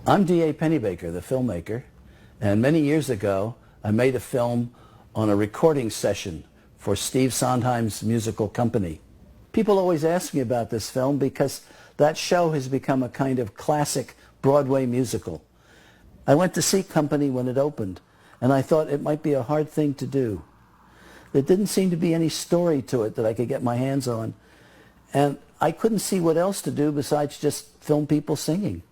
I'm D.A.Pennebaker, the filmmaker, and many years ago I made a film on a recording session for Steve Sondheim's musical company. People always ask me about this film because that show has become a kind of classic Broadway musical. I went to see Company when it opened, and I thought it might be a hard thing to do. There didn't seem to be any story to it that I could get my hands on, and I couldn't see what else to do besides just film people singing.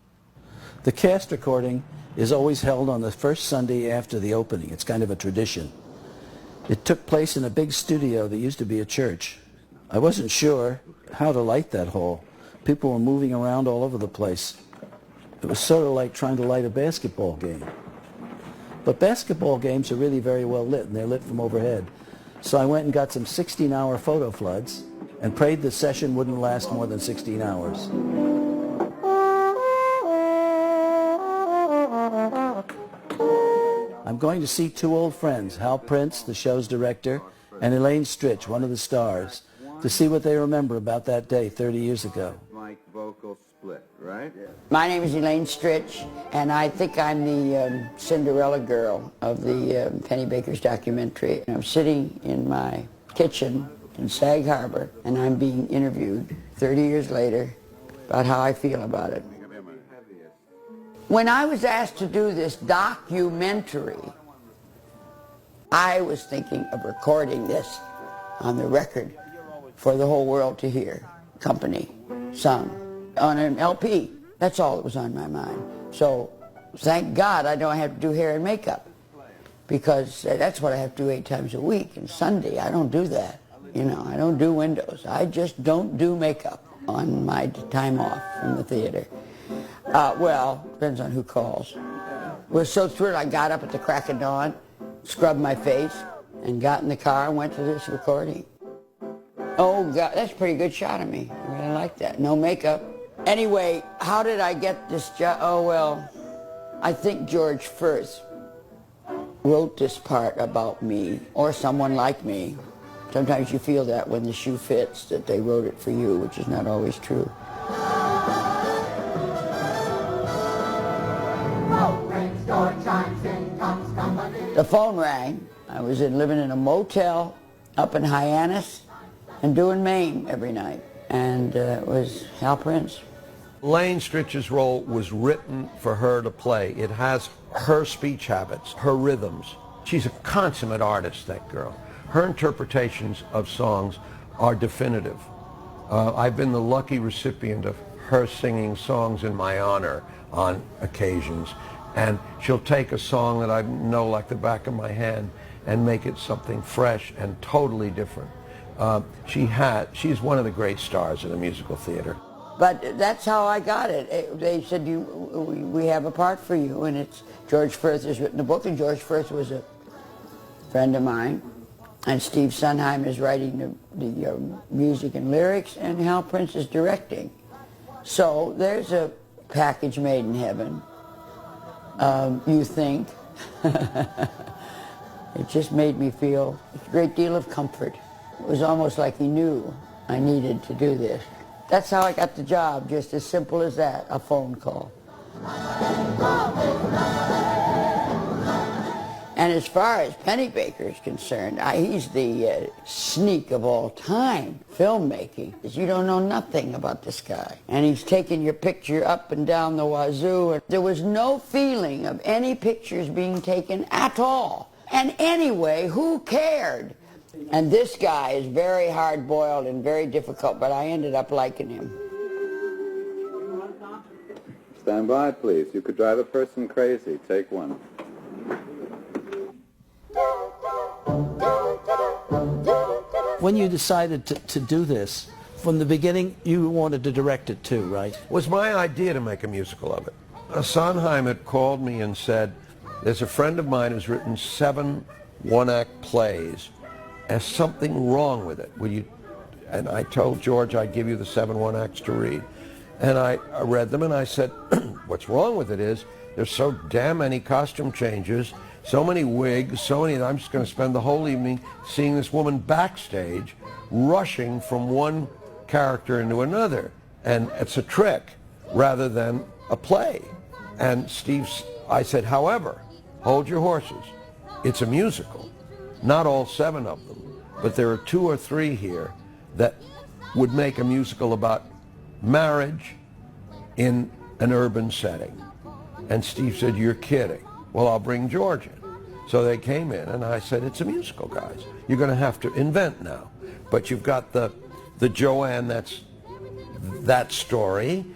The cast recording is always held on the first Sunday after the opening. It's kind of a tradition. It took place in a big studio that used to be a church. I wasn't sure how to light that hall. People were moving around all over the place. It was sort of like trying to light a basketball game. But basketball games are really very well lit, and they're lit from overhead. So I went and got some 16-hour photo floods and prayed the session wouldn't last more than 16 hours. I'm going to see two old friends, Hal Prince, the show's director, and Elaine Stritch, one of the stars, to see what they remember about that day 30 years ago. Vocal split, right? My name is Elaine Stritch, and I think I'm the Cinderella girl of the Pennebaker's documentary. I'm sitting in my kitchen in Sag Harbor, and I'm being interviewed 30 years later about how I feel about it. When I was asked to do this documentary, I was thinking of recording this on the record for the whole world to hear. Company, sung, on an LP. That's all that was on my mind. So, thank God I don't have to do hair and makeup, because that's what I have to do 8 times a week. And Sunday, I don't do that. You know, I don't do windows. I just don't do makeup on my time off from the theater. Well, depends on who calls. Was so thrilled I got up at the crack of dawn, scrubbed my face, and got in the car and went to this recording. Oh, God, that's a pretty good shot of me. I really like that. No makeup. Anyway, how did I get this job? Oh, well, I think George Firth wrote this part about me, or someone like me. Sometimes you feel that when the shoe fits, that they wrote it for you, which is not always true. The phone rang. I was living in a motel up in Hyannis and doing Maine every night, and it was Hal Prince. Elaine Stritch's role was written for her to play. It has her speech habits, her rhythms. She's a consummate artist, that girl. Her interpretations of songs are definitive. I've been the lucky recipient of her singing songs in my honor on occasions, and she'll take a song that I know like the back of my hand and make it something fresh and totally different. She's one of the great stars of the musical theater. But that's how I got it. They said, we have a part for you, and it's George Firth has written a book, and George Firth was a friend of mine, and Steve Sondheim is writing the music and lyrics, and Hal Prince is directing. So there's a package made in heaven, you think. It just made me feel a great deal of comfort. It was almost like he knew I needed to do this. That's how I got the job, just as simple as that, a phone call. And as far as Pennebaker is concerned, he's the sneak of all time, filmmaking. You don't know nothing about this guy. And he's taking your picture up and down the wazoo. And there was no feeling of any pictures being taken at all. And anyway, who cared? And this guy is very hard-boiled and very difficult, but I ended up liking him. Stand by, please. You could drive a person crazy. Take one. When you decided to do this, from the beginning, you wanted to direct it too, right? It was my idea to make a musical of it. Sondheim had called me and said, there's a friend of mine who's written 7 one-act plays. There's something wrong with it. Will you? And I told George I'd give you the 7 one-acts to read. And I read them and I said, what's wrong with it is there's so damn many costume changes, so many wigs, so many, I'm just going to spend the whole evening seeing this woman backstage rushing from one character into another. And it's a trick rather than a play. And I said, however, hold your horses. It's a musical. Not all 7 of them, but there are 2 or 3 here that would make a musical about marriage in an urban setting. And Steve said, you're kidding. Well, I'll bring George in. So they came in, and I said, it's a musical, guys. You're going to have to invent now. But you've got the Joanne, that's that story,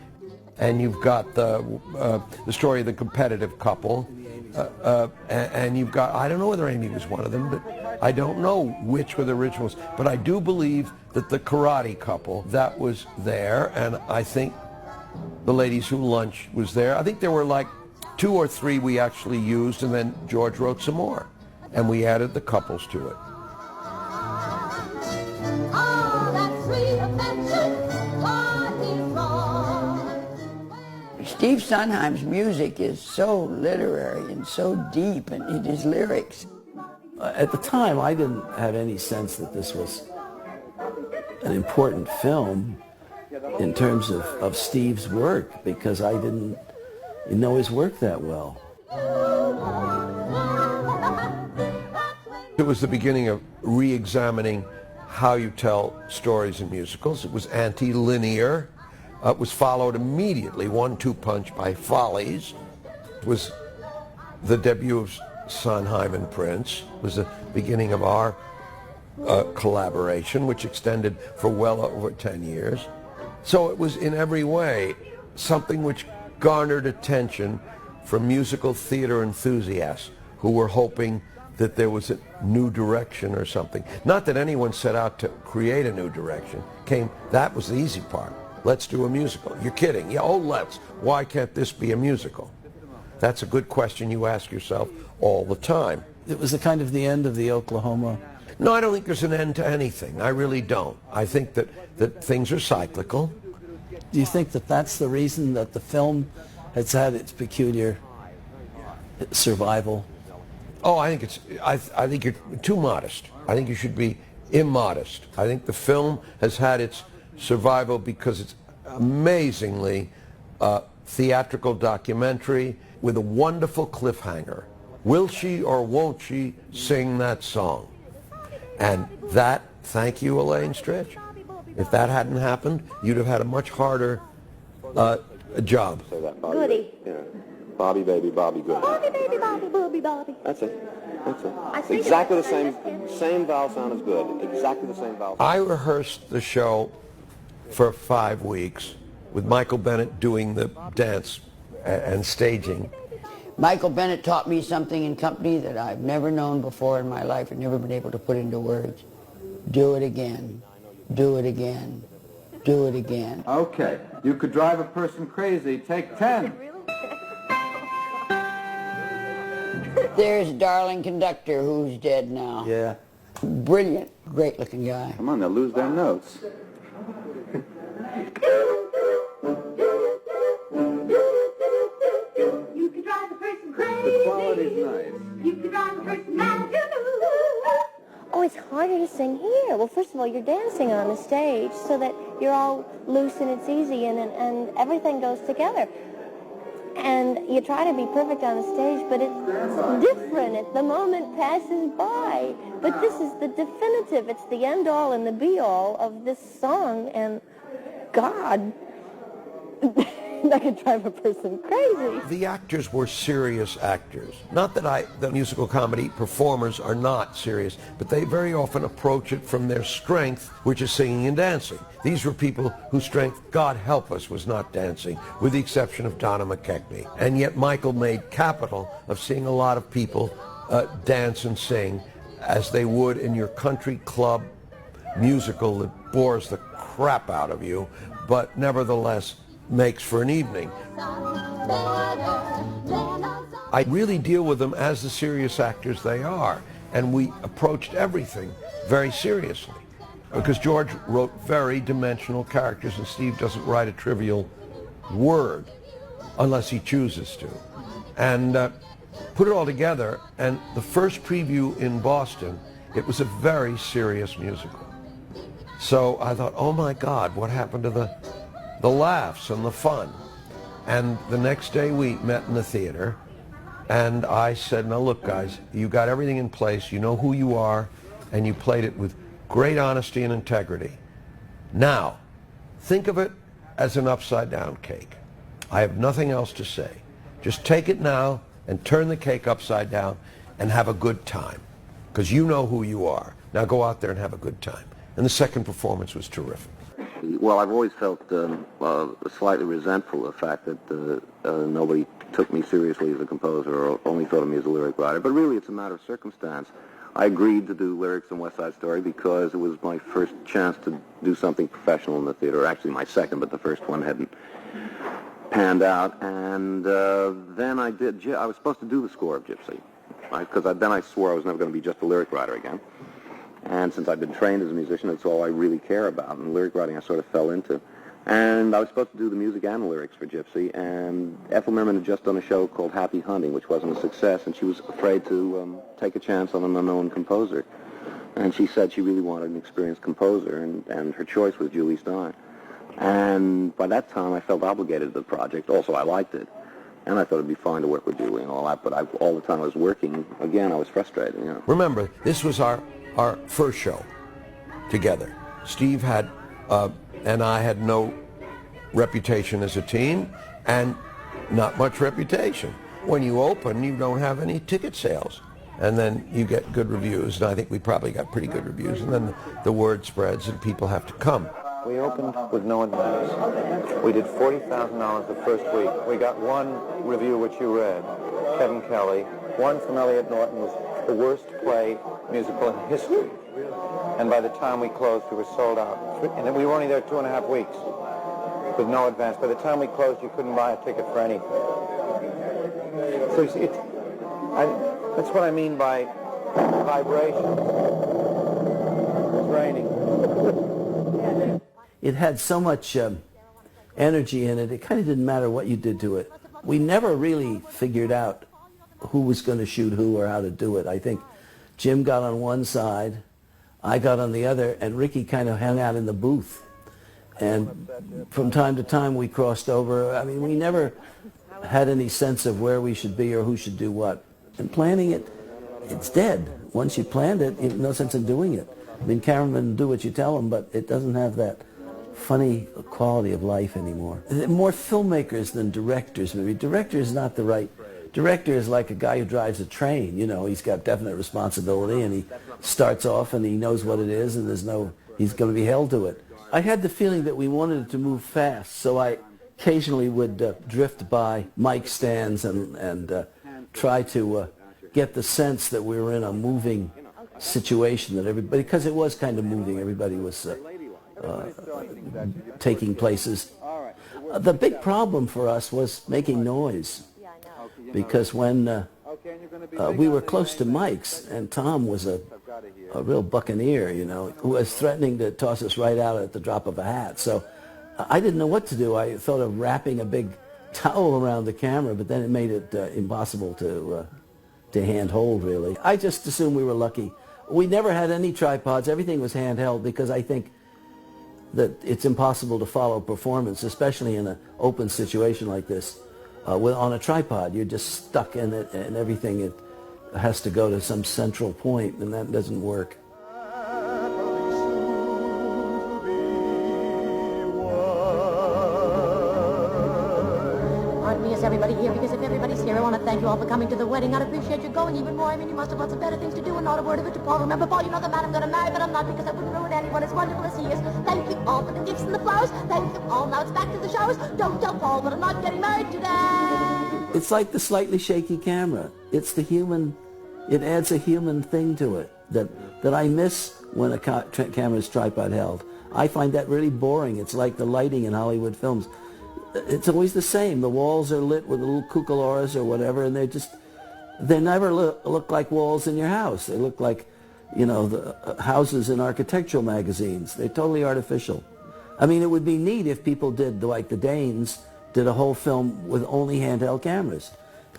and you've got the story of the competitive couple, and you've got, I don't know whether Amy was one of them, but I don't know which were the originals. But I do believe that the karate couple, that was there, and I think the Ladies Who Lunch was there. I think there were like 2 or 3 we actually used, and then George wrote some more, and we added the couples to it. Steve Sondheim's music is so literary and so deep in his lyrics. At the time, I didn't have any sense that this was an important film in terms of Steve's work, because I didn't know his work that well. It was the beginning of re-examining how you tell stories in musicals. It was anti-linear. It was followed immediately, 1-2 punch, by Follies. It was the debut of Sondheim and Prince. It was the beginning of our collaboration, which extended for well over 10 years. So it was in every way something which garnered attention from musical theater enthusiasts who were hoping that there was a new direction or something. Not that anyone set out to create a new direction. That was the easy part. Let's do a musical. You're kidding. Yeah, oh, let's. Why can't this be a musical? That's a good question you ask yourself all the time. It was the end of the Oklahoma. No, I don't think there's an end to anything. I really don't. I think that things are cyclical. Do you think that that's the reason that the film has had its peculiar survival? Oh, I think you're too modest. I think you should be immodest. I think the film has had its survival because it's amazingly theatrical documentary with a wonderful cliffhanger. Will she or won't she sing that song? And that, thank you, Elaine Stritch. If that hadn't happened, you'd have had a much harder job. Say that, Bobby. Goody. Yeah. Bobby, baby, Bobby, good. Bobby, baby, Bobby, Bobby, Bobby. That's it. That's it. I It's think exactly the it's- same vowel sound as good. Exactly the same vowel sound. I rehearsed the show for 5 weeks with Michael Bennett doing the dance and staging. Michael Bennett taught me something in company that I've never known before in my life and never been able to put into words. Do it again. Do it again. Do it again. Okay. You could drive a person crazy. Take 10. There's darling conductor who's dead now. Yeah. Brilliant, great-looking guy. Come on, they'll lose their notes. You can drive a person crazy. The quality's nice. You can drive a person mad. Oh, it's harder to sing here. Well, first of all, you're dancing on the stage so that you're all loose and it's easy and everything goes together. And you try to be perfect on the stage, but it's different. The moment passes by. But this is the definitive. It's the end-all and the be-all of this song. And God, that could drive a person crazy. The actors were serious actors. Not that the musical comedy performers are not serious, but they very often approach it from their strength, which is singing and dancing. These were people whose strength, God help us, was not dancing, with the exception of Donna McKechnie. And yet Michael made capital of seeing a lot of people dance and sing as they would in your country club musical that bores the crap out of you, but nevertheless makes for an evening. I really deal with them as the serious actors they are, and we approached everything very seriously. Because George wrote very dimensional characters, and Steve doesn't write a trivial word unless he chooses to. And put it all together, and the first preview in Boston, it was a very serious musical. So I thought, oh my God, what happened to the laughs and the fun? And the next day we met in the theater, and I said, now look guys, you got everything in place, you know who you are, and you played it with great honesty and integrity. Now, think of it as an upside down cake. I have nothing else to say. Just take it now and turn the cake upside down and have a good time, because you know who you are. Now go out there and have a good time. And the second performance was terrific. Well, I've always felt slightly resentful of the fact that nobody took me seriously as a composer or only thought of me as a lyric writer. But really, it's a matter of circumstance. I agreed to do lyrics in West Side Story because it was my first chance to do something professional in the theater. Actually, my second, but the first one hadn't panned out. And then I was supposed to do the score of Gypsy, because then I swore I was never going to be just a lyric writer again. And since I've been trained as a musician, that's all I really care about. And lyric writing I sort of fell into. And I was supposed to do the music and the lyrics for Gypsy. And Ethel Merman had just done a show called Happy Hunting, which wasn't a success. And she was afraid to take a chance on an unknown composer. And she said she really wanted an experienced composer. And her choice was Julie Stein. And by that time, I felt obligated to the project. Also, I liked it. And I thought it'd be fine to work with Julie and all that. But all the time I was working, again, I was frustrated. You know. Remember, this was our first show together. Steve had and I had no reputation as a team and not much reputation. When you open, you don't have any ticket sales. And then you get good reviews, and I think we probably got pretty good reviews, and then the word spreads and people have to come. We opened with no advance. We did $40,000 the first week. We got one review which you read, Kevin Kelly, one from Elliot Norton's The Worst Play Musical in History. And by the time we closed, we were sold out. And we were only there 2.5 weeks with no advance. By the time we closed, you couldn't buy a ticket for anything. So you see, that's what I mean by vibration. It's raining. It had so much energy in it, it kind of didn't matter what you did to it. We never really figured out who was going to shoot who or how to do it. I think Jim got on one side, I got on the other, and Ricky kind of hung out in the booth. And from time to time we crossed over. I mean, we never had any sense of where we should be or who should do what. And planning it, it's dead. Once you planned it, you have no sense in doing it. I mean, cameramen do what you tell them, but it doesn't have that funny quality of life anymore. More filmmakers than directors, maybe. Director is not the right... Director is like a guy who drives a train. You know, he's got definite responsibility, and he starts off and he knows what it is, and he's going to be held to it. I had the feeling that we wanted it to move fast, so I occasionally would drift by mic stands and try to get the sense that we were in a moving situation, that everybody, because it was kind of moving, everybody was taking places. The big problem for us was making noise, because when we were close to mics, and Tom was a real buccaneer, you know, who was threatening to toss us right out at the drop of a hat. So I didn't know what to do. I thought of wrapping a big towel around the camera, but then it made it impossible to hand-hold, really. I just assumed we were lucky. We never had any tripods. Everything was handheld, because I think that it's impossible to follow performance, especially in an open situation like this. On a tripod, you're just stuck in it, and everything it has to go to some central point, and that doesn't work. Pardon me, is everybody here? Because if everybody's here, I want to thank you all for coming to the wedding. I'd appreciate you going even more. I mean, you must have lots of better things to do, and not a word of it to Paul. Remember, Paul, you know the man I'm going to marry, but I'm not, because I wouldn't ruin anyone as wonderful as he is. Thank you all for the gifts and the flowers. Thank you all. Now it's back to the shows. Don't tell Paul that I'm not getting married today. It's like the slightly shaky camera. It's the human, it adds a human thing to it that I miss when a camera's tripod held. I find that really boring. It's like the lighting in Hollywood films. It's always the same. The walls are lit with little cucaloras or whatever, and they never look like walls in your house. They look like, you know, the houses in architectural magazines. They're totally artificial. I mean, it would be neat if people did, like the Danes, did a whole film with only handheld cameras.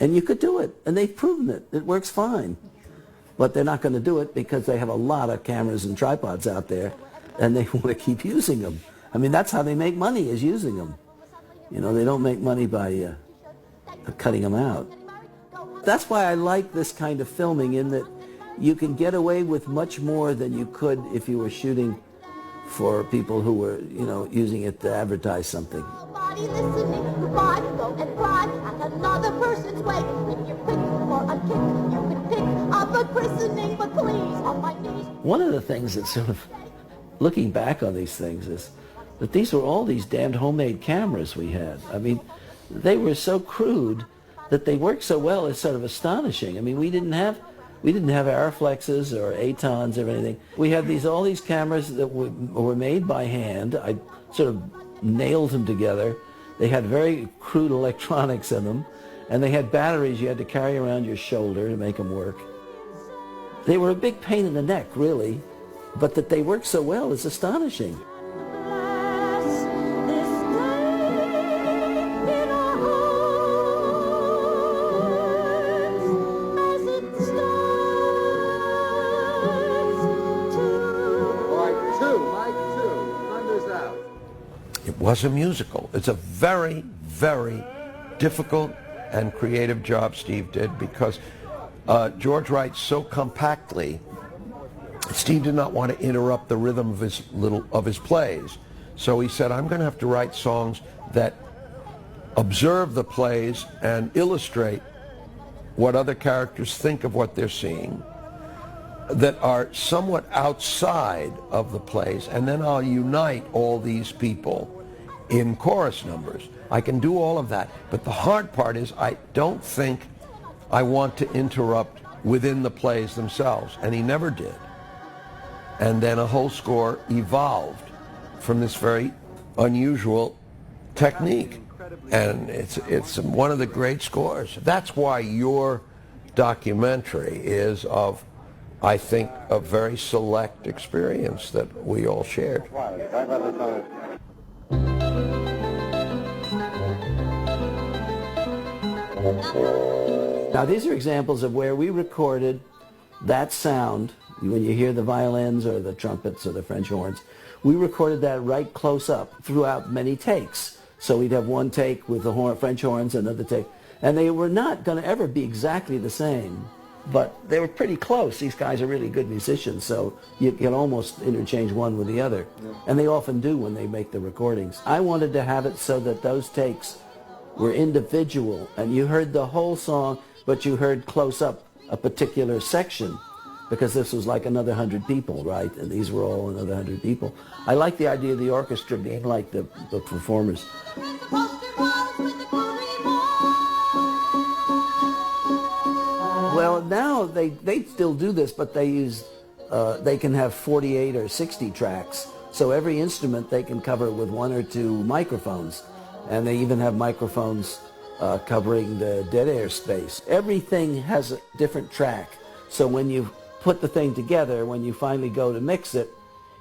And you could do it, and they've proven it. It works fine. But they're not going to do it because they have a lot of cameras and tripods out there, and they want to keep using them. I mean, that's how they make money, is using them. You know, they don't make money by cutting them out. That's why I like this kind of filming, in that you can get away with much more than you could if you were shooting for people who were, you know, using it to advertise something. Listening, goodbye, go and cry at another person's way. If you're quick or unkick, you can pick up a christening, but please, on my knees. One of the things that sort of, looking back on these things, is that these were all these damned homemade cameras we had. I mean, they were so crude that they worked so well, it's sort of astonishing. I mean, we didn't have Arriflexes or Atons or anything. We had all these cameras that were made by hand. I sort of nailed them together. They had very crude electronics in them, and they had batteries you had to carry around your shoulder to make them work. They were a big pain in the neck, really, but that they worked so well is astonishing. It was a musical. It's a very, very difficult and creative job Steve did, because George writes so compactly. Steve did not want to interrupt the rhythm of his plays, so he said, I'm going to have to write songs that observe the plays and illustrate what other characters think of what they're seeing, that are somewhat outside of the plays, and then I'll unite all these people in chorus numbers. I can do all of that, but the hard part is I don't think I want to interrupt within the plays themselves, and he never did. And then a whole score evolved from this very unusual technique, and it's one of the great scores. That's why your documentary is of, I think, a very select experience that we all shared. Now, these are examples of where we recorded that sound. When you hear the violins or the trumpets or the French horns, we recorded that right close up throughout many takes. So we'd have one take with the French horns, another take. And they were not going to ever be exactly the same, but they were pretty close. These guys are really good musicians, so you can almost interchange one with the other. Yeah. And they often do when they make the recordings. I wanted to have it so that those takes were individual, and you heard the whole song, but you heard close up a particular section, because this was like another 100 people, right? And these were all another 100 people. I like the idea of the orchestra being like the performers. Well, now they still do this, but they can have 48 or 60 tracks. So every instrument they can cover with one or two microphones. And they even have microphones covering the dead air space. Everything has a different track. So when you put the thing together, when you finally go to mix it,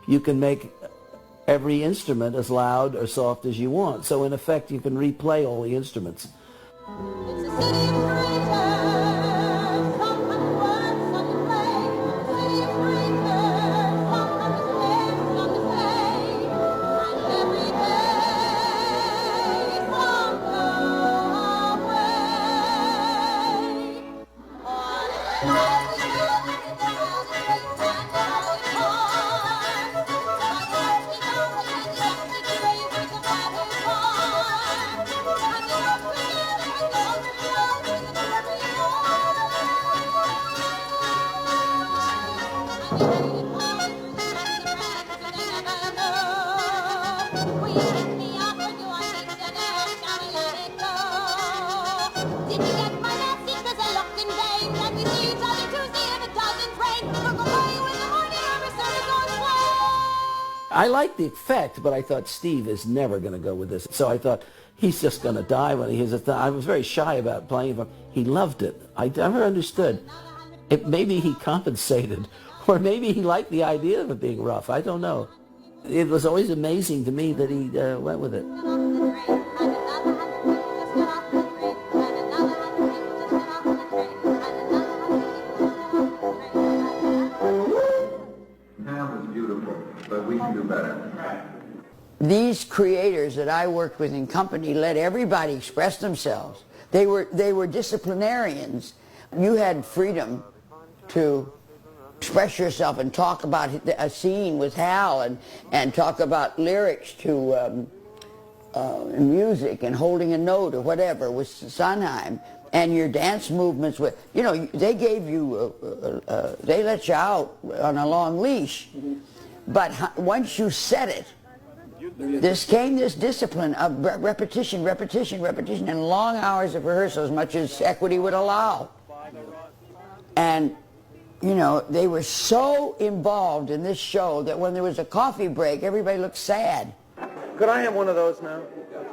you can make every instrument as loud or soft as you want. So in effect, you can replay all the instruments. It's a city of strangers, sometimes words, some play. City of strangers, sometimes live, some stay. And every day, some go away. I liked the effect, but I thought Steve is never going to go with this. So I thought he's just going to die when he hears it. I was very shy about playing him. He loved it. I never understood. Maybe he compensated, or maybe he liked the idea of it being rough. I don't know. It was always amazing to me that he went with it. these creators that I worked with in company let everybody express themselves. They were disciplinarians. You had freedom to express yourself and talk about a scene with Hal and talk about lyrics to music and holding a note or whatever with Sondheim. And your dance movements with, you know, they gave you, they let you out on a long leash. But once you set it, came this discipline of repetition, and long hours of rehearsal, as much as equity would allow. And, you know, they were so involved in this show that when there was a coffee break, everybody looked sad. Could I have one of those now?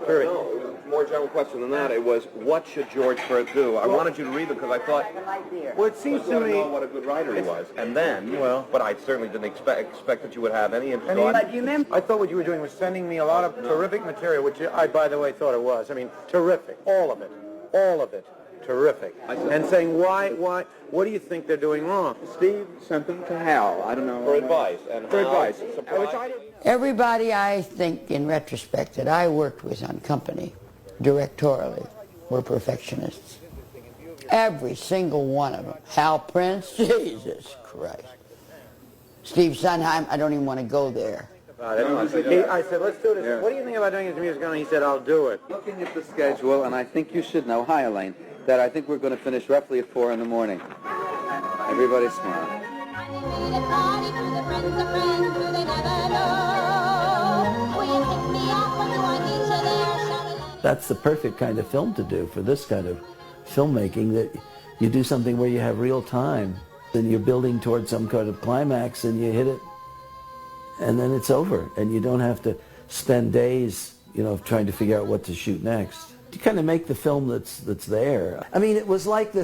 Hurry. No, it was a more general question than that. It was, what should George Firth do? I wanted you to read them because I thought, Well, it seems to me... know what a good writer he was. And then, but I certainly didn't expect that you would have any interest. I thought what you were doing was sending me a lot of terrific material, which I, by the way, thought it was. I mean, terrific. All of it. Terrific. And saying, why, what do you think they're doing wrong? Steve sent them to Hal. I don't know. For advice. And For advice. Which I didn't. Everybody, I think, in retrospect, that I worked with on company, directorially, were perfectionists. Every single one of them. Hal Prince, Jesus Christ. Steve Sondheim, I don't even want to go there. I said, let's do this. Yeah. What do you think about doing this musical? And he said, I'll do it. Looking at the schedule, and I think you should know, hi Elaine, that I think we're going to finish roughly at 4 in the morning. Everybody smile. That's the perfect kind of film to do for this kind of filmmaking, that you do something where you have real time and you're building towards some kind of climax and you hit it and then it's over and you don't have to spend days, you know, trying to figure out what to shoot next. You kind of make the film that's there. I mean, it was like the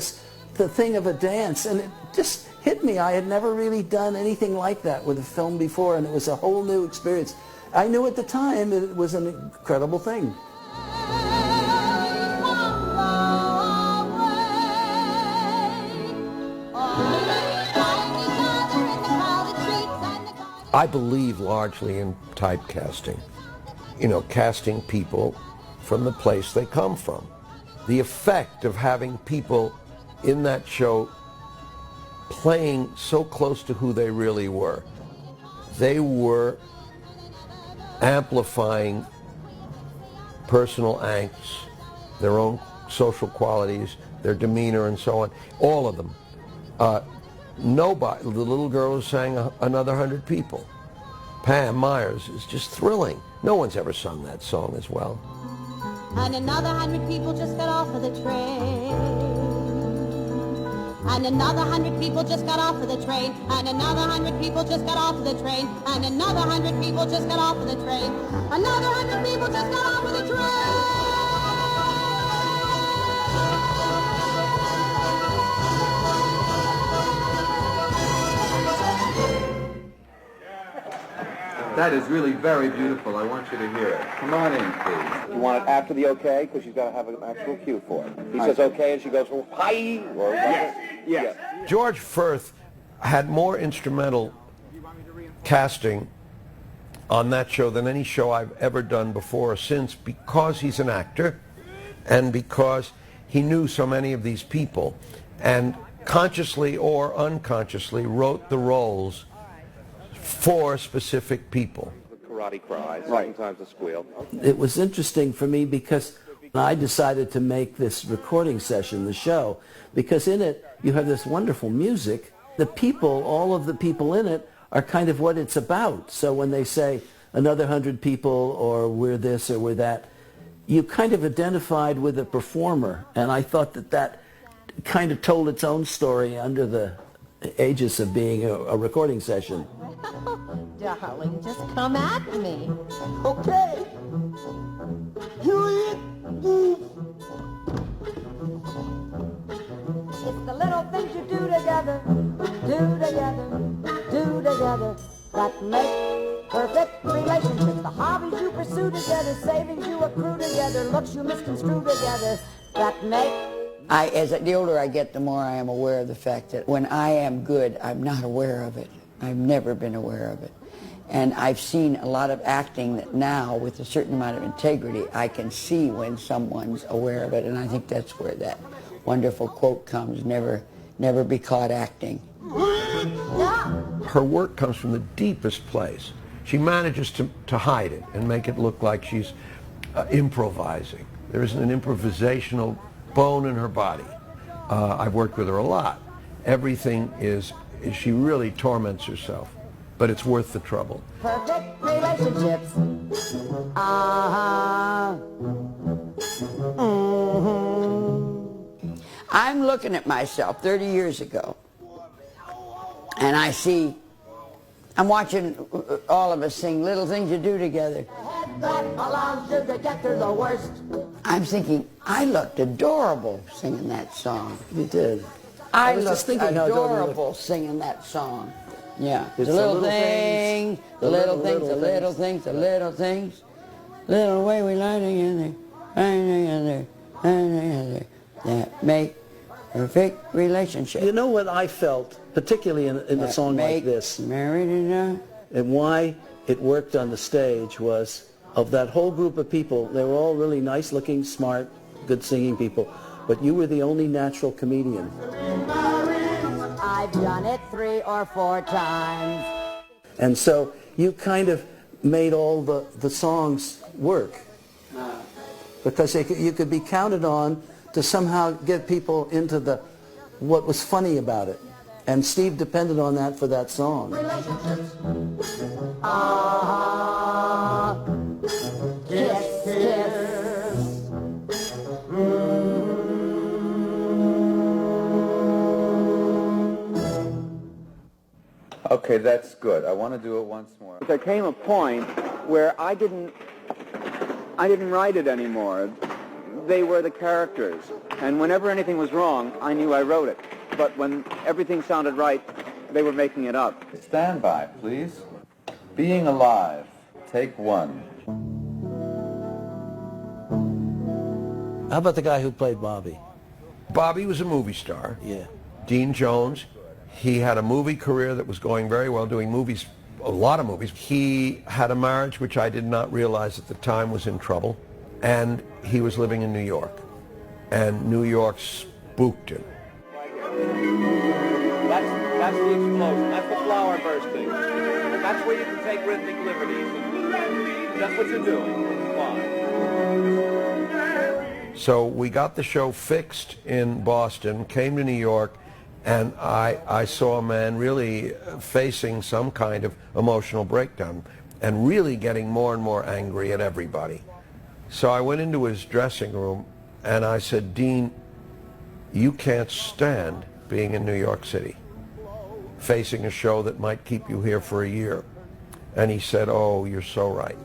thing of a dance, and it just hit me. I had never really done anything like that with a film before, and it was a whole new experience. I knew at the time it was an incredible thing. I believe largely in typecasting. You know, casting people from the place they come from. The effect of having people in that show playing so close to who they really were. They were amplifying personal angst, their own social qualities, their demeanor and so on, all of them. Nobody, the little girl who sang Another 100 People, Pam Myers, is just thrilling. No one's ever sung that song as well. And another 100 people just got off of the train. And another 100 people just got off of the train. And another 100 people just got off of the train. And another 100 people just got off of the train. Another 100 people just got off of the train. That is really very beautiful. I want you to hear it. Come on in, please. You want it after the okay? Because she's got to have an actual cue for it. He says okay, and she goes, hi. Or, Yes. George Firth had more instrumental casting on that show than any show I've ever done before or since, because he's an actor and because he knew so many of these people and consciously or unconsciously wrote the roles for specific people. The karate cries, sometimes the squeal. It was interesting for me because I decided to make this recording session, the show, because in it you have this wonderful music. The people, all of the people in it, are kind of what it's about. So when they say another 100 people or we're this or we're that, you kind of identified with the performer. And I thought that that kind of told its own story under the aegis of being a recording session. Darling, just come at me. Okay. It's the little things you do together, that make perfect relationships. The hobbies you pursue together, savings you accrue together, looks you misconstrue together, that make... The older I get, the more I am aware of the fact that when I am good, I'm not aware of it. I've never been aware of it. And I've seen a lot of acting that now, with a certain amount of integrity, I can see when someone's aware of it, and I think that's where that wonderful quote comes, never be caught acting. Her work comes from the deepest place. She manages to hide it and make it look like she's improvising. There isn't an improvisational bone in her body. I've worked with her a lot. Everything is, she really torments herself, but it's worth the trouble. Perfect relationships. I'm looking at myself 30 years ago, and I'm watching all of us sing Little Things You Do Together. I'm thinking, I looked adorable singing that song. You did. I was just looked thinking how adorable singing that song. Yeah. It's The little things, the little things, the little things, the little things. Little way we lie together, that make perfect relationship. You know what I felt, particularly in a song like this, Married and why it worked on the stage was, of that whole group of people, they were all really nice-looking, smart, good-singing people, but you were the only natural comedian. I've done it 3 or 4 times. And so you kind of made all the songs work, because you could be counted on to somehow get people into what was funny about it. And Steve depended on that for that song. Kiss, kiss. Okay, that's good. I want to do it once more. There came a point where I didn't write it anymore. They were the characters. And whenever anything was wrong, I knew I wrote it. But when everything sounded right, they were making it up. Stand by, please. Being Alive, take 1. How about the guy who played Bobby? Bobby was a movie star. Yeah. Dean Jones. He had a movie career that was going very well, doing movies, a lot of movies. He had a marriage which I did not realize at the time was in trouble, and he was living in New York, and New York spooked him. That's the explosion. That's the flower bursting. That's where you can take rhythmic liberties. That's what you're doing. Fine. So we got the show fixed in Boston, came to New York, and I saw a man really facing some kind of emotional breakdown and really getting more and more angry at everybody. So I went into his dressing room and I said, Dean, you can't stand being in New York City, facing a show that might keep you here for a year. And he said, oh, you're so right.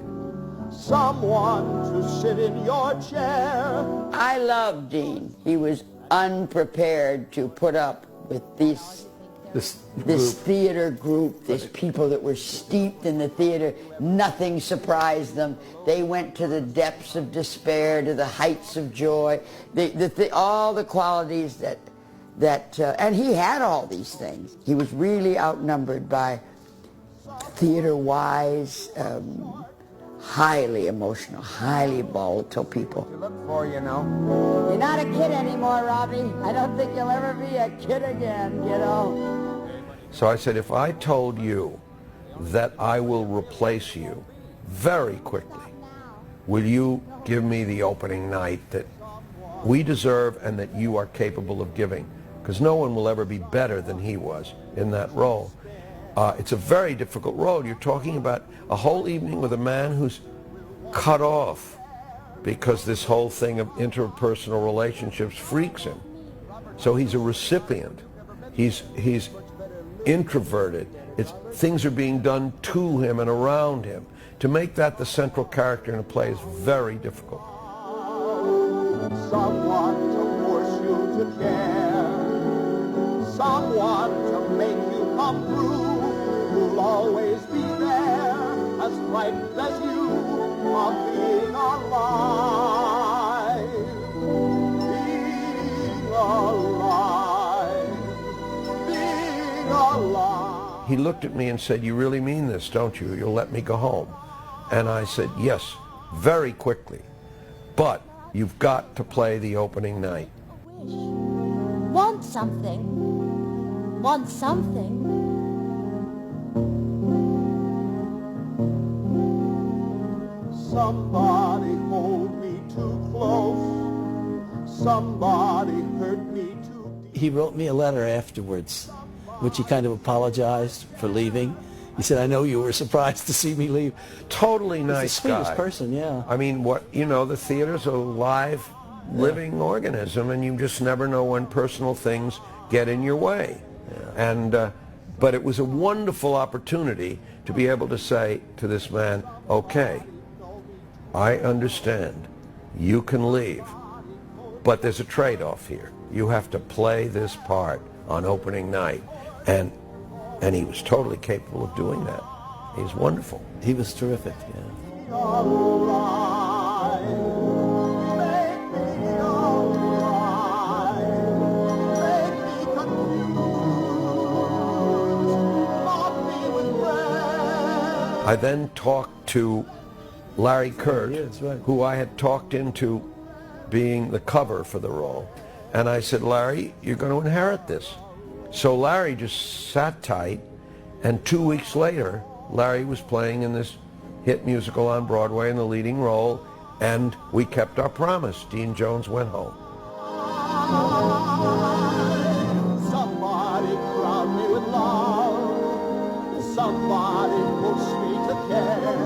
Someone to sit in your chair. I love Dean. He was unprepared to put up with this theater group, these people that were steeped in the theater. Nothing surprised them. They went to the depths of despair, to the heights of joy. All the qualities and he had all these things. He was really outnumbered by theater-wise, highly emotional, highly volatile people. Look for, you know. You're not a kid anymore, Robbie. I don't think you'll ever be a kid again, you know. So I said, if I told you that I will replace you very quickly, will you give me the opening night that we deserve and that you are capable of giving? Because no one will ever be better than he was in that role. It's a very difficult role. You're talking about a whole evening with a man who's cut off because this whole thing of interpersonal relationships freaks him. So he's a recipient. He's introverted. Things are being done to him and around him. To make that the central character in a play is very difficult. Someone to force you to care. Someone to make you come through. Who'll always be there, as frightened as you of being alive. Being alive. Being alive. he looked at me and said, "You really mean this, don't you? You'll let me go home?" And I said, "Yes," very quickly. "But you've got to play the opening night." Want something. Want something. Somebody hold me too close. Somebody hurt me too deep. He wrote me a letter afterwards, which he kind of apologized for leaving. He said, "I know you were surprised to see me leave." Totally nice He's the sweetest guy. person, yeah. I mean, the theater's a live, living organism, and you just never know when personal things get in your way. Yeah. And but it was a wonderful opportunity to be able to say to this man, "Okay, I understand. You can leave, but there's a trade-off here. You have to play this part on opening night," and he was totally capable of doing that. He's wonderful. He was terrific, yeah. I then talked to Larry Kurt, Yeah, that's right. who I had talked into being the cover for the role. And I said, "Larry, you're going to inherit this." So Larry just sat tight, and 2 weeks later, Larry was playing in this hit musical on Broadway in the leading role, and we kept our promise. Dean Jones went home. Somebody crown me with love. Somebody push me to care.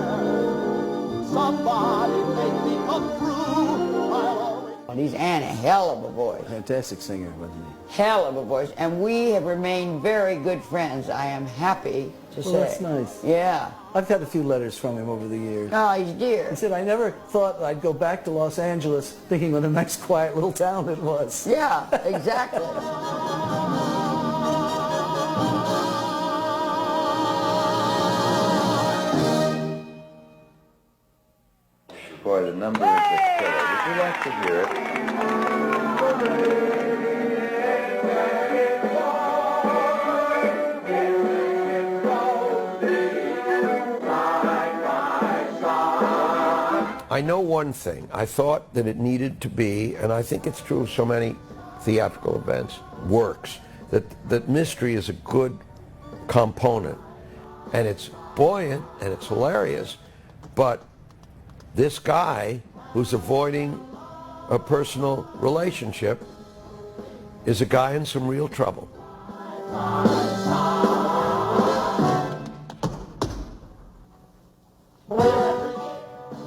Somebody make me come through. I'll always... He's and a hell of a voice. Fantastic singer, wasn't he? Hell of a voice. And we have remained very good friends, I am happy to say. Well, that's nice. Yeah. I've had a few letters from him over the years. Oh, he's dear. He said, "I never thought I'd go back to Los Angeles thinking what a nice, quiet little town it was." Yeah, exactly. Boy, the number is just killer. Would you like to hear it? I know one thing. I thought that it needed to be, and I think it's true of so many theatrical events, works, that mystery is a good component. And it's buoyant and it's hilarious, but this guy who's avoiding a personal relationship is a guy in some real trouble.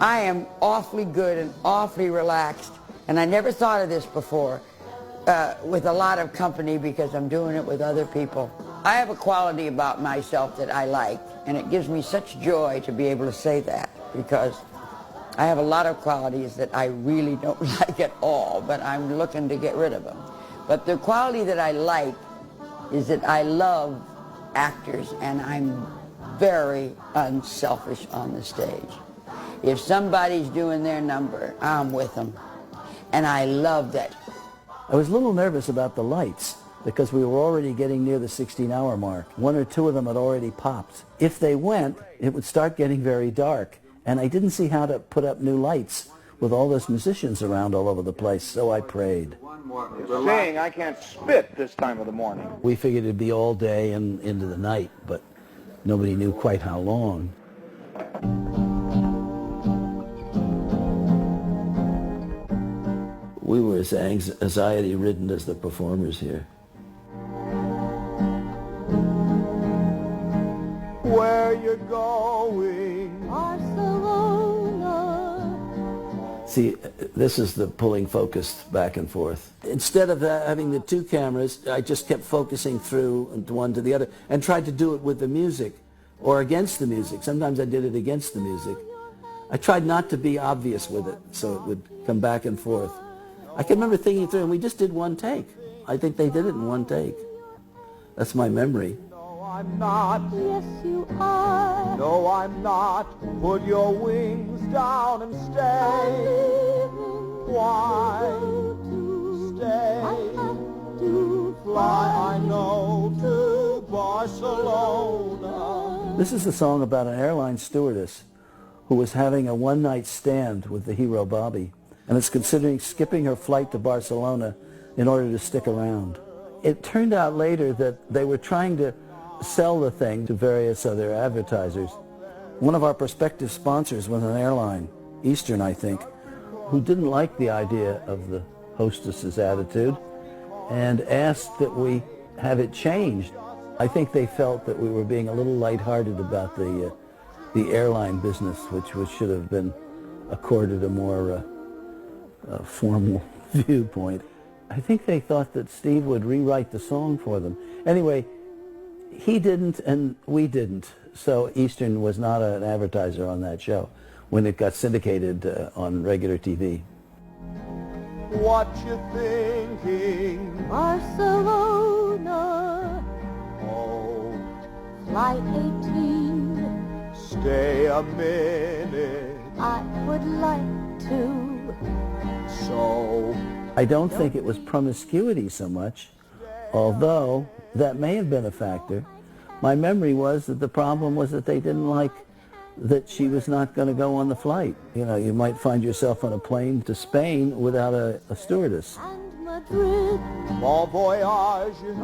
I am awfully good and awfully relaxed, and I never thought of this before, with a lot of company because I'm doing it with other people. I have a quality about myself that I like, and it gives me such joy to be able to say that, because I have a lot of qualities that I really don't like at all, but I'm looking to get rid of them. But the quality that I like is that I love actors, and I'm very unselfish on the stage. If somebody's doing their number, I'm with them. And I love that. I was a little nervous about the lights because we were already getting near the 16-hour mark. One or two of them had already popped. If they went, it would start getting very dark. And I didn't see how to put up new lights with all those musicians around all over the place, so I prayed. Saying I can't spit this time of the morning. We figured it'd be all day and into the night, but nobody knew quite how long. We were as anxiety-ridden as the performers here. Where you're going, Barcelona. See, this is the pulling focus back and forth. Instead of having the two cameras, I just kept focusing through one to the other and tried to do it with the music or against the music. Sometimes I did it against the music. I tried not to be obvious with it, so it would come back and forth. I can remember thinking through, and we just did one take. I think they did it in one take. That's my memory. no, I'm not. Yes, you are. No, I'm not. Put your wings down and stay. Why stay? I have to Fly, I know, to Barcelona. This is a song about an airline stewardess who was having a one-night stand with the hero Bobby and is considering skipping her flight to Barcelona in order to stick around. It turned out later that they were trying to sell the thing to various other advertisers. One of our prospective sponsors was an airline, Eastern I think, who didn't like the idea of the hostess's attitude and asked that we have it changed. I think they felt that we were being a little lighthearted about the airline business, which should have been accorded a more formal viewpoint. I think they thought that Steve would rewrite the song for them. Anyway, he didn't and we didn't, so Eastern was not an advertiser on that show when it got syndicated on regular TV. What you thinking? Barcelona, Oh, flight 18. stay a minute. I would like to. So, I don't think it was promiscuity so much, although that may have been a factor. My memory was that the problem was that they didn't like that she was not going to go on the flight. You know, you might find yourself on a plane to Spain without a stewardess. And Madrid, bon voyage. Good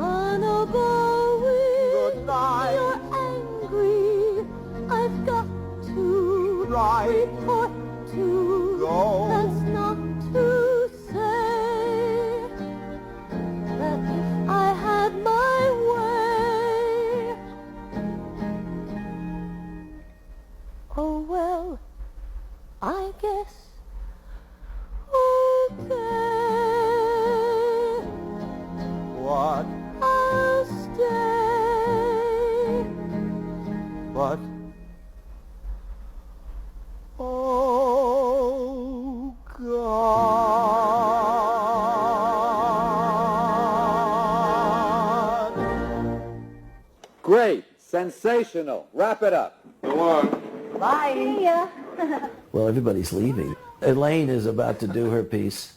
night. You're angry. I've got to Right. report to. Go. That's not to say that if I had my way. Oh well, I guess. Okay. What? I'll stay. But, oh, God. Great. Sensational. Wrap it up. Bye. See ya. Well, everybody's leaving. Elaine is about to do her piece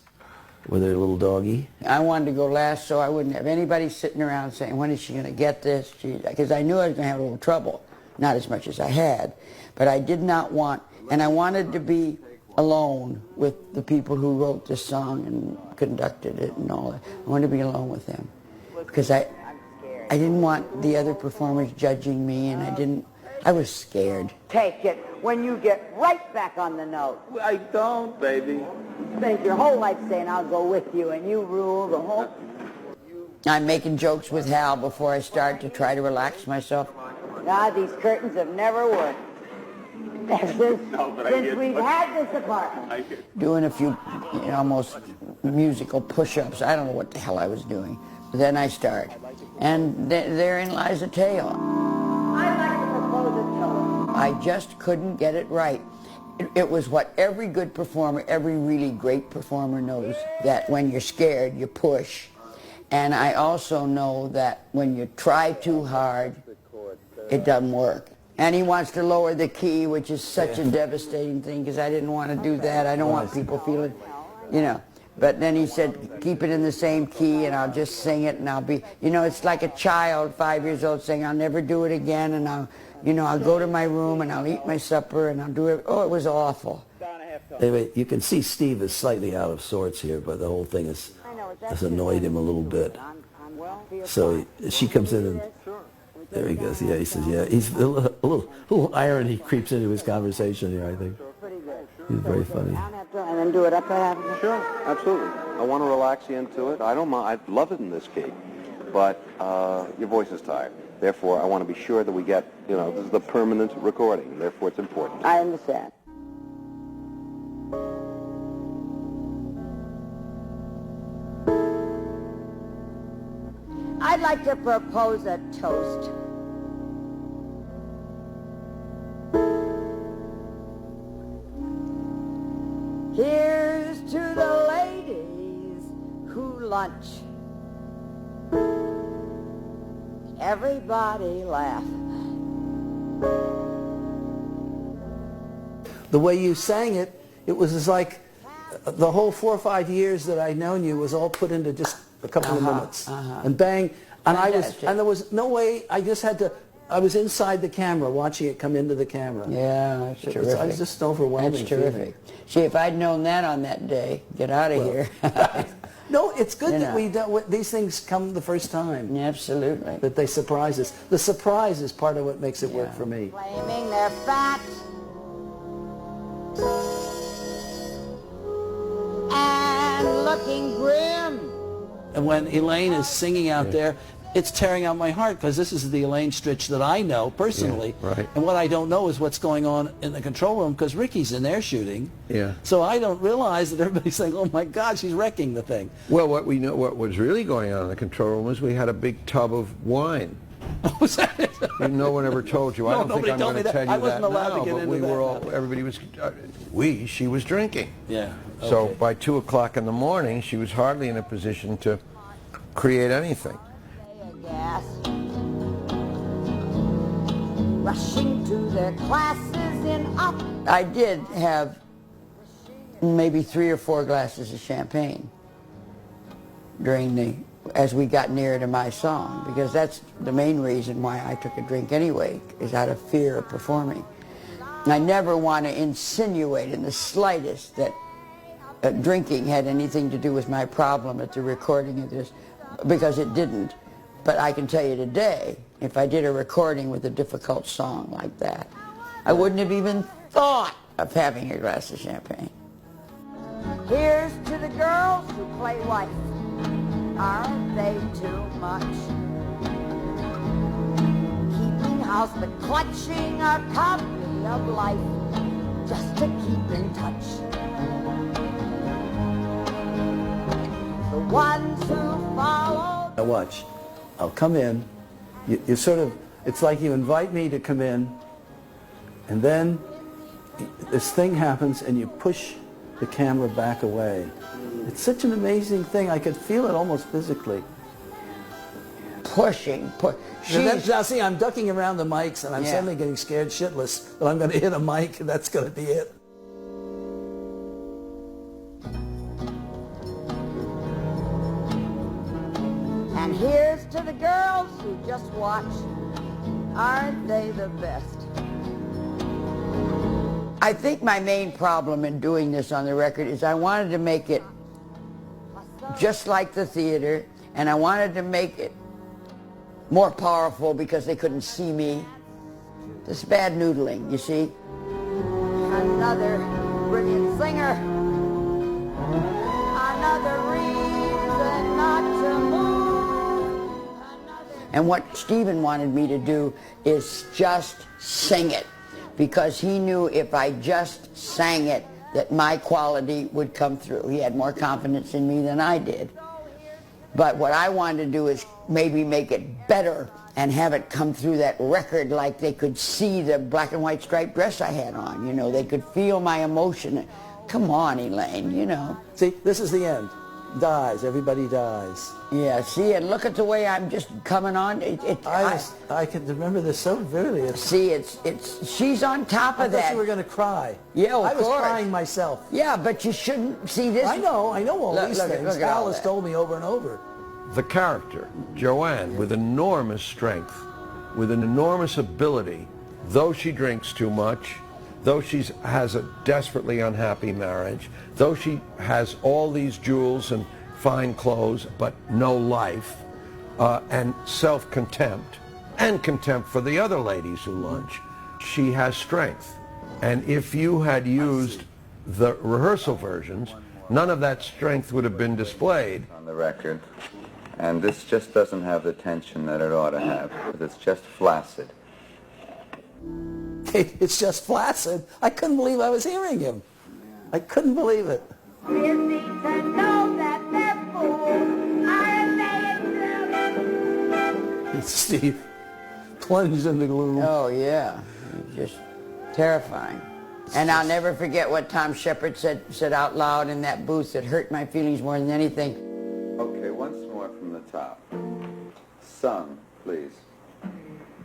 with her little doggy. I wanted to go last so I wouldn't have anybody sitting around saying, when is she going to get this? Because I knew I was going to have a little trouble. Not as much as I had. But I did not want, and I wanted to be alone with the people who wrote this song and conducted it and all that. I wanted to be alone with them. Because I didn't want the other performers judging me, and I was scared. Take it when you get right back on the note. I don't, baby. Spend your whole life saying, I'll go with you, and you rule the whole... I'm making jokes with Hal before I start to try to relax myself. God, these curtains have never worked. Since we've had this apartment. Doing a few, almost musical push-ups. I don't know what the hell I was doing. But then I start. And therein lies a tale. I'd like to propose a toast. I just couldn't get it right. It was what every good performer, every really great performer knows, that when you're scared, you push. And I also know that when you try too hard, it doesn't work. And he wants to lower the key, which is such a devastating thing, because I didn't want to do that. I don't want people feeling, But then he said, keep it in the same key, and I'll just sing it, and I'll be, it's like a child, 5 years old, saying, I'll never do it again, and I'll go to my room, and I'll eat my supper, and I'll do it. Oh, it was awful. Anyway, you can see Steve is slightly out of sorts here, but the whole thing has annoyed him a little bit. So she comes in and there he goes. Yeah, he says, yeah. He's a little irony creeps into his conversation here, I think. He's very funny. And then do it up ahead. Sure, absolutely. I want to relax you into it. I don't mind. I love it in this key, but your voice is tired. Therefore, I want to be sure that we get, this is the permanent recording. Therefore, it's important. I understand. I'd like to propose a toast. Here's to the ladies who lunch. Everybody laugh. The way you sang it, it was as like the whole 4 or 5 years that I'd known you was all put into just a couple of minutes. And bang, and and there was no way, I just had to I was inside the camera watching it come into the camera. Yeah, that's terrific. It was just overwhelming. That's terrific. See, if I'd known that on that day, get out of here. No, it's good You that know. we don't, these things come the first time. Absolutely. That they surprise us. The surprise is part of what makes it work for me. Claiming they're fat and looking grim. And when Elaine is singing out there, it's tearing out my heart because this is the Elaine Stritch that I know personally. Yeah, right. And what I don't know is what's going on in the control room because Ricky's in there shooting. Yeah. So I don't realize that everybody's saying, oh my God, she's wrecking the thing. Well, what we know, what was really going on in the control room was we had a big tub of wine. Was that it? And no one ever told you. I No, don't think nobody I'm told going me to that. tell you I wasn't that allowed to now, get but into we that were all, now. everybody was, she was drinking. Yeah. So okay. by 2 o'clock in the morning, she was hardly in a position to create anything. Gas. Rushing to their classes in up. I did have maybe 3 or 4 glasses of champagne as we got nearer to my song, because that's the main reason why I took a drink anyway, is out of fear of performing. And I never want to insinuate in the slightest that drinking had anything to do with my problem at the recording of this, because it didn't. But I can tell you today, if I did a recording with a difficult song like that, I wouldn't have even thought of having a glass of champagne. Here's to the girls who play wife. Aren't they too much? Keeping house but clutching a copy of life just to keep in touch. The ones who follow. Now watch. I'll come in. You sort of, it's like you invite me to come in, and then this thing happens and you push the camera back away. It's such an amazing thing. I could feel it almost physically. Pushing. Now see, I'm ducking around the mics and I'm Yeah. suddenly getting scared shitless that I'm going to hit a mic and that's going to be it. And here's to the girls who just watch. Aren't they the best? I think my main problem in doing this on the record is I wanted to make it just like the theater, and I wanted to make it more powerful because they couldn't see me. This bad noodling, you see? Another brilliant singer. Another reason not to move. And what Stephen wanted me to do is just sing it, because he knew if I just sang it that my quality would come through. He had more confidence in me than I did. But what I wanted to do is maybe make it better and have it come through that record like they could see the black and white striped dress I had on. You know, they could feel my emotion. Come on, Elaine, you know. See, this is the end. Dies. Everybody dies. Yeah, see, and look at the way I'm just coming on. I can remember this so vividly. See, she's on top I of thought that. you were going to cry. Yeah, of I was course. crying myself. Yeah, but you shouldn't see this. I know all these things. Look at all Al has that. told me over and over. The character, Joanne, with enormous strength, with an enormous ability, though she drinks too much, though she has a desperately unhappy marriage, though she has all these jewels and fine clothes but no life, and self-contempt, and contempt for the other ladies who lunch, she has strength. And if you had used the rehearsal versions, none of that strength would have been displayed. On the record, and this just doesn't have the tension that it ought to have. It's just flaccid. It's just flaccid. I couldn't believe I was hearing him. I couldn't believe it. Steve plunged in the gloom. Oh, yeah. Just terrifying. And I'll never forget what Tom Shepard said out loud in that booth that hurt my feelings more than anything. Okay, once more from the top. Sung, please.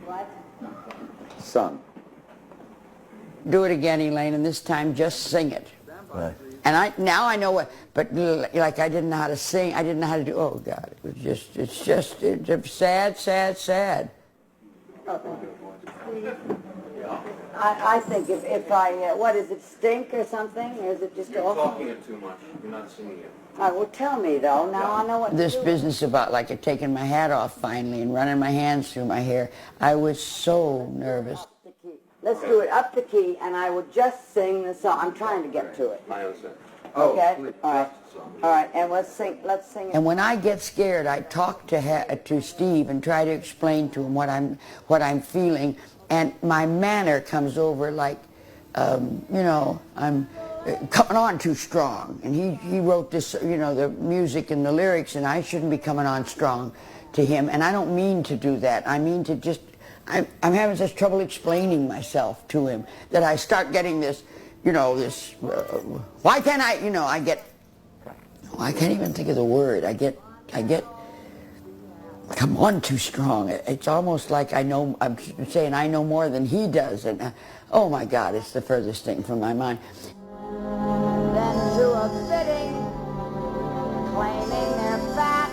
What? Sung. Do it again, Elaine, and this time just sing it. Right. And now I know what, but like I didn't know how to sing. I didn't know how to do, oh God, it's just sad, sad, sad. I think if I, what is it, stink or something? Or is it just awful? You're talking it too much. You're not singing it. All right, well, tell me, though. Now I know what this business about, like, taking my hat off finally and running my hands through my hair. I was so nervous. Let's do it up the key, and I would just sing the song. I'm trying to get to it. I understand. Okay? Please, All right. All right, and let's sing it. And when I get scared, I talk to Steve and try to explain to him what I'm feeling, and my manner comes over like, you know, I'm coming on too strong. And he wrote this, you know, the music and the lyrics, and I shouldn't be coming on strong to him. And I don't mean to do that. I mean to just, I'm having such trouble explaining myself to him that I start getting this, you know, this, why can't I, you know, I can't even think of the word. I get, come on too strong. It's almost like I'm saying I know more than he does. And oh my God, it's the furthest thing from my mind. Then to a fitting, claiming their fat,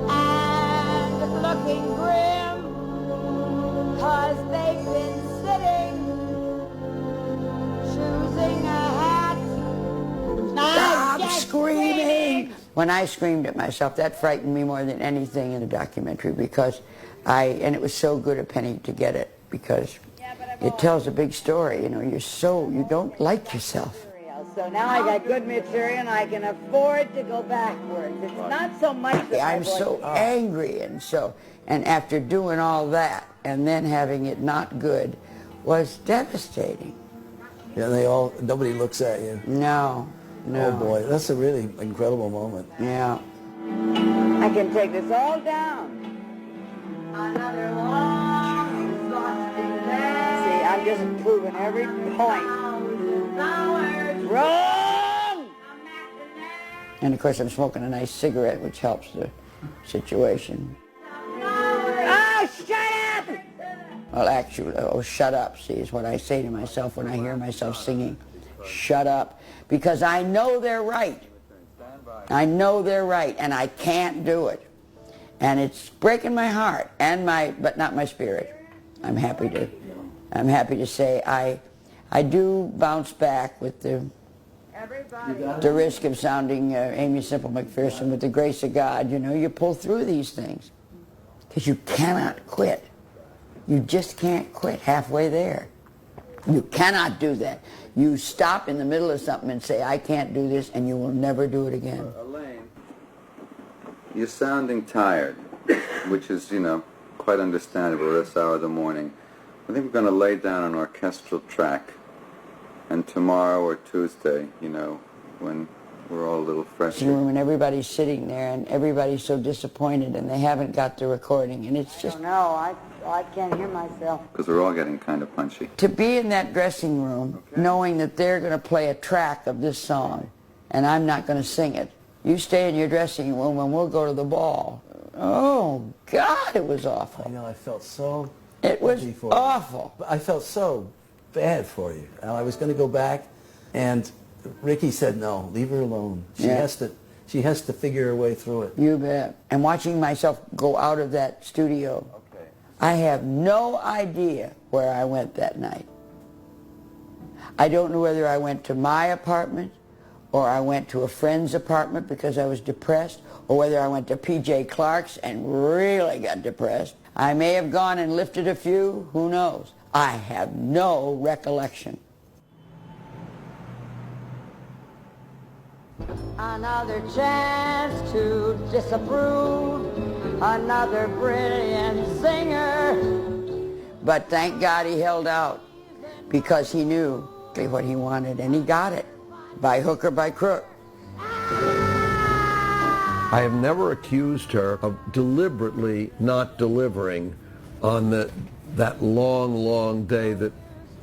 and looking grim, 'cause they've been sitting, choosing a hat. Stop screaming! When I screamed at myself, that frightened me more than anything in the documentary, because and it was so good of Penny to get it, because it tells a big story. You know, you don't like yourself. So now I got good material and I can afford to go backwards. It's not so much that I'm so angry, and after doing all that and then having it not good was devastating. Yeah, nobody looks at you. No. Oh boy, that's a really incredible moment. Yeah. I can take this all down. Another long, exhausting day. See, I'm just proving every point. Wrong! And of course I'm smoking a nice cigarette, which helps the situation. Oh, shut up! Well, actually, shut up, see, is what I say to myself when I hear myself singing. Shut up. Because I know they're right. I know they're right, and I can't do it. And it's breaking my heart, but not my spirit. I'm happy to say I do bounce back with the risk of sounding Amy Simple McPherson. With the grace of God, you know, you pull through these things. Because you cannot quit. You just can't quit halfway there. You cannot do that. You stop in the middle of something and say, I can't do this, and you will never do it again. Elaine, you're sounding tired, which is, you know, quite understandable at this hour of the morning. I think we're going to lay down an orchestral track, and tomorrow or Tuesday, you know, when we're all a little fresher. When everybody's sitting there and everybody's so disappointed and they haven't got the recording, and it's just... I can't hear myself. Because we're all getting kind of punchy. To be in that dressing room, knowing that they're going to play a track of this song, and I'm not going to sing it. You stay in your dressing room and we'll go to the ball. Oh, God, it was awful. I know, I felt so... It was awful. I felt so bad for you. I was going to go back, and Ricky said, no, leave her alone. She has to figure her way through it. You bet. And watching myself go out of that studio, I have no idea where I went that night. I don't know whether I went to my apartment or I went to a friend's apartment because I was depressed, or whether I went to P.J. Clark's and really got depressed. I may have gone and lifted a few, who knows? I have no recollection. Another chance to disapprove, another brilliant singer. But thank God he held out, because he knew what he wanted, and he got it, by hook or by crook. I have never accused her of deliberately not delivering on that long, long day that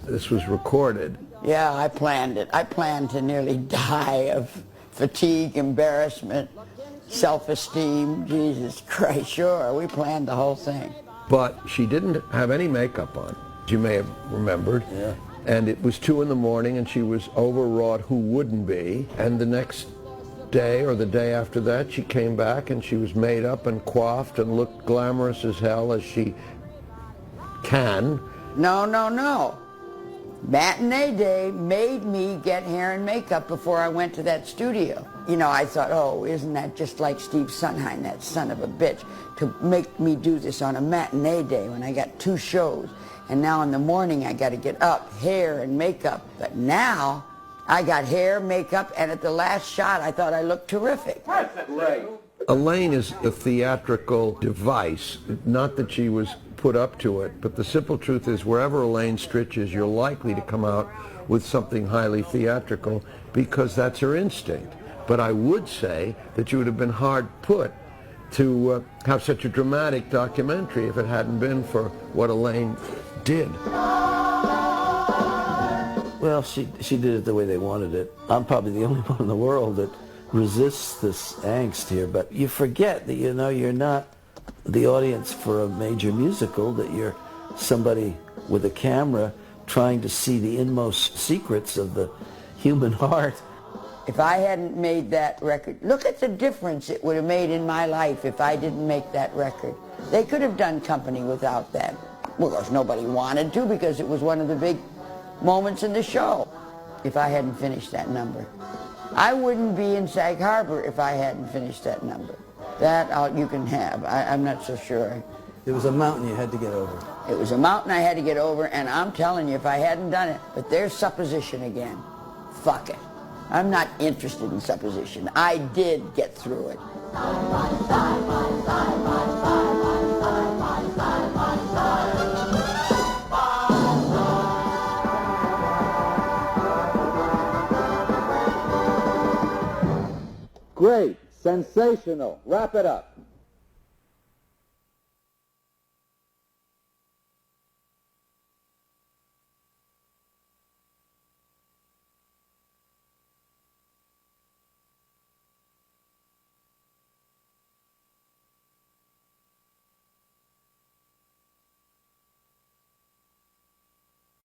this was recorded. Yeah, I planned it. I planned to nearly die of fatigue, embarrassment, self-esteem. Jesus Christ, sure, we planned the whole thing. But she didn't have any makeup on, you may have remembered. Yeah. And it was 2 in the morning and she was overwrought, who wouldn't be? And the next day or the day after that, she came back and she was made up and coiffed and looked glamorous as hell as she can. No, no, no. Matinee day made me get hair and makeup before I went to that studio. You know, I thought, oh, isn't that just like Steve Sondheim, that son of a bitch, to make me do this on a matinee day when I got 2 shows. And now in the morning I got to get up, hair and makeup. But now I got hair, makeup, and at the last shot I thought I looked terrific. That's great. Elaine is a theatrical device, not that she was put up to it, but the simple truth is wherever Elaine Stritch is, you're likely to come out with something highly theatrical because that's her instinct. But I would say that you would have been hard put to have such a dramatic documentary if it hadn't been for what Elaine did. Well, she did it the way they wanted it. I'm probably the only one in the world that resists this angst here, but you forget that, you know, you're not the audience for a major musical, that you're somebody with a camera trying to see the inmost secrets of the human heart. If I hadn't made that record, look at the difference it would have made in my life if I didn't make that record. They could have done Company without that. Well, of course, nobody wanted to because it was one of the big moments in the show. If I hadn't finished that number, I wouldn't be in Sag Harbor if I hadn't finished that number. That you can have. I'm not so sure. It was a mountain you had to get over. It was a mountain I had to get over, and I'm telling you, if I hadn't done it, but there's supposition again. Fuck it. I'm not interested in supposition. I did get through it. Great. Sensational. Wrap it up.